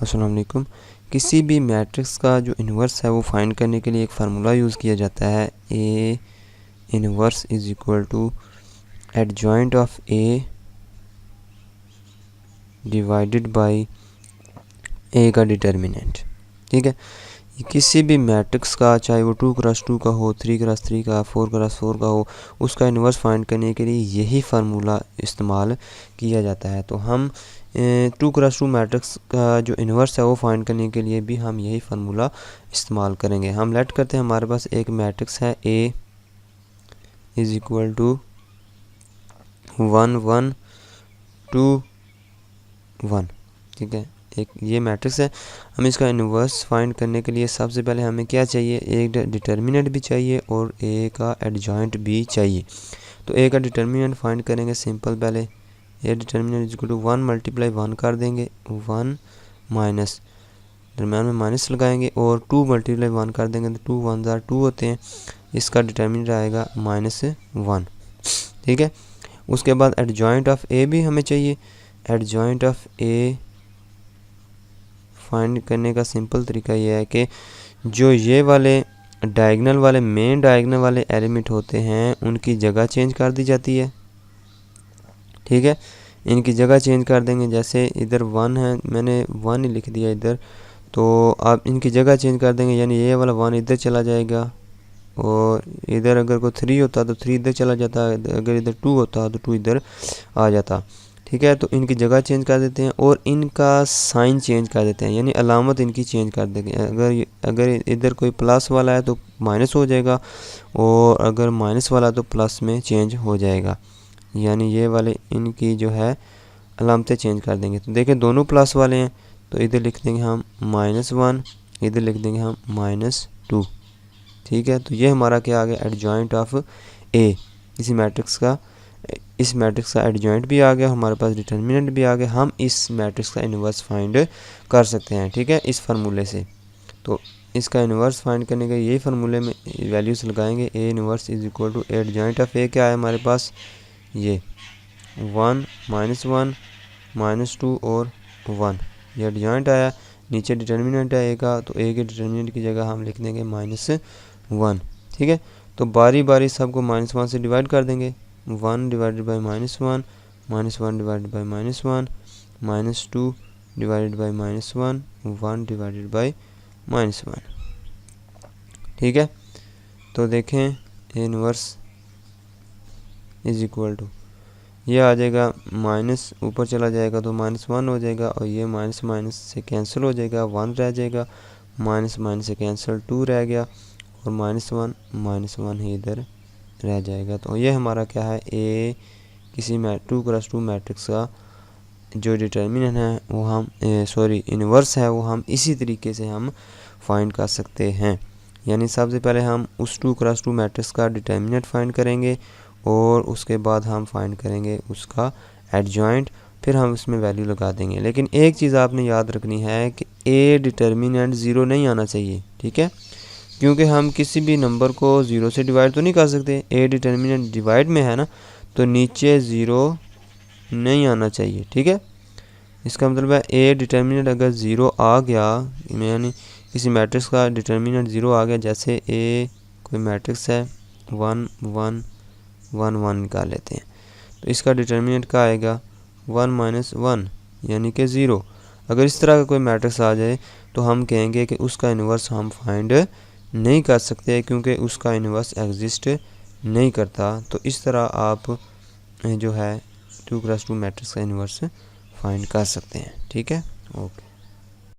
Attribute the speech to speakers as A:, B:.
A: अस्सलाम वालेकुम। किसी भी मैट्रिक्स का जो इन्वर्स है वो फाइंड करने के लिए एक फार्मूला यूज़ किया जाता है, A inverse is equal to adjoint of A divided by A का डिटर्मिनेंट। ठीक है, किसी भी मैट्रिक्स का, चाहे वो 2x2 का हो, 3x3 का, 4x4 का हो, उसका इन्वर्स फाइंड करने के लिए यही फार्मूला इस्तेमाल किया जाता है। तो हम 2x2 मैट्रिक्स का जो इन्वर्स है वो फाइंड करने के लिए भी हम यही फार्मूला इस्तेमाल करेंगे। हम लेट करते हैं, हमारे पास एक मैट्रिक्स है ए इज इक्वल टू 1 1 2 1। ठीक है, एक ये मैट्रिक्स है। हम इसका इन्वर्स फाइंड करने के लिए सबसे पहले हमें क्या चाहिए, एक डिटर्मिनेंट भी चाहिए और ए का एडजॉइंट भी चाहिए। तो ए का डिटर्मिनेंट फाइंड करेंगे सिंपल, पहले A determinant is equal to 1 multiply 1 कर देंगे, 1 माइनस दरम्यान में माइनस लगाएंगे और 2 मल्टीप्लाई 1 कर देंगे तो 2 1 ज़ार 2 होते हैं। इसका डिटर्मिनेंट आएगा -1। ठीक है, उसके बाद एडजॉइंट ऑफ ए भी हमें चाहिए। एडजॉइंट ऑफ ए फाइंड करने का सिंपल तरीका यह है कि जो ये वाले डायगोनल वाले, मेन डायगोनल वाले एलिमेंट होते हैं, उनकी जगह चेंज कर दी जाती है। ठीक है, इनकी जगह चेंज कर देंगे। जैसे इधर 1 है, मैंने 1 ही लिख दिया इधर, तो आप इनकी जगह चेंज कर देंगे, यानी ये वाला 1 इधर चला जाएगा और इधर अगर कोई 3 होता तो 3 इधर चला जाता, अगर इधर 2 होता तो 2 इधर आ जाता। ठीक है, तो इनकी जगह चेंज कर देते हैं और इनका साइन चेंज कर देते हैं, यानी अलामत इनकी चेंज कर देंगे। अगर इधर कोई प्लस वाला है तो माइनस हो जाएगा और अगर माइनस वाला तो प्लस में चेंज हो जाएगा, यानी ये वाले इनकी जो है अलामतें चेंज कर देंगे। तो देखें दोनों प्लस वाले हैं, तो इधर लिख देंगे हम -1, इधर लिख देंगे हम -2। ठीक है, तो ये हमारा क्या आ गया, एडजॉइंट ऑफ ए। इस मैट्रिक्स का एडजॉइंट भी आ गया, हमारे पास डिटर्मिनेंट भी आ गया। हम इस मैट्रिक्स का इन्वर्स फाइंड कर सकते हैं। ठीक है, इस फार्मूले से। तो इसका इन्वर्स फाइंड करने के यही फार्मूले में वैल्यूज लगाएंगे। A inverse is equal to adjoint of A क्या है हमारे पास, ये 1 -1 -2 और 1, ये एडजॉइंट आया। नीचे डिटर्मिनेंट है ए का, तो ए के डिटर्मिनेंट की जगह हम लिख देंगे -1। ठीक है, तो बारी बारी सबको -1 से डिवाइड कर देंगे। 1 divided by -1, -1 divided by -1, -2 divided by -1, 1 divided by -1। ठीक है, तो देखें ए इन्वर्स इज इक्वल टू, ये आ जाएगा माइनस, ऊपर चला जाएगा तो -1 हो जाएगा और ये माइनस माइनस से कैंसिल हो जाएगा, 1 रह जाएगा, माइनस माइनस से कैंसिल 2 रह गया और -1 ही इधर रह जाएगा। तो ये हमारा क्या है, ए किसी 2x2 मैट्रिक्स का जो डिटर्मिनेंट है वो हम इन्वर्स है वो हम इसी तरीके से हम फाइंड कर सकते हैं। यानी सबसे पहले हम उस 2x2 मैट्रिक्स का डिटर्मिनेंट फाइंड करेंगे और उसके बाद हम फाइंड करेंगे उसका एडजॉइंट, फिर हम उसमें वैल्यू लगा देंगे। लेकिन एक चीज़ आपने याद रखनी है कि ए डिटर्मिनेंट 0 नहीं आना चाहिए। ठीक है, क्योंकि हम किसी भी नंबर को 0 से डिवाइड तो नहीं कर सकते। ए डिटर्मिनेंट डिवाइड में है ना, तो नीचे 0 नहीं आना चाहिए। ठीक है, इसका मतलब है ए डिटर्मिनेंट अगर 0 आ गया, यानी किसी मैट्रिक्स का डिटर्मिनेंट 0 आ गया, जैसे ए कोई मैट्रिक्स है 1 1 1 1 निकाल लेते हैं, तो इसका डिटर्मिनेंट क्या आएगा, 1 - 1 यानी कि 0। अगर इस तरह का कोई मैट्रिक्स आ जाए तो हम कहेंगे कि उसका इन्वर्स हम फाइंड नहीं कर सकते, क्योंकि उसका इन्वर्स एग्जिस्ट नहीं करता। तो इस तरह आप जो है 2x2 मैट्रिक्स का इन्वर्स फाइंड कर सकते हैं। ठीक है, ओके।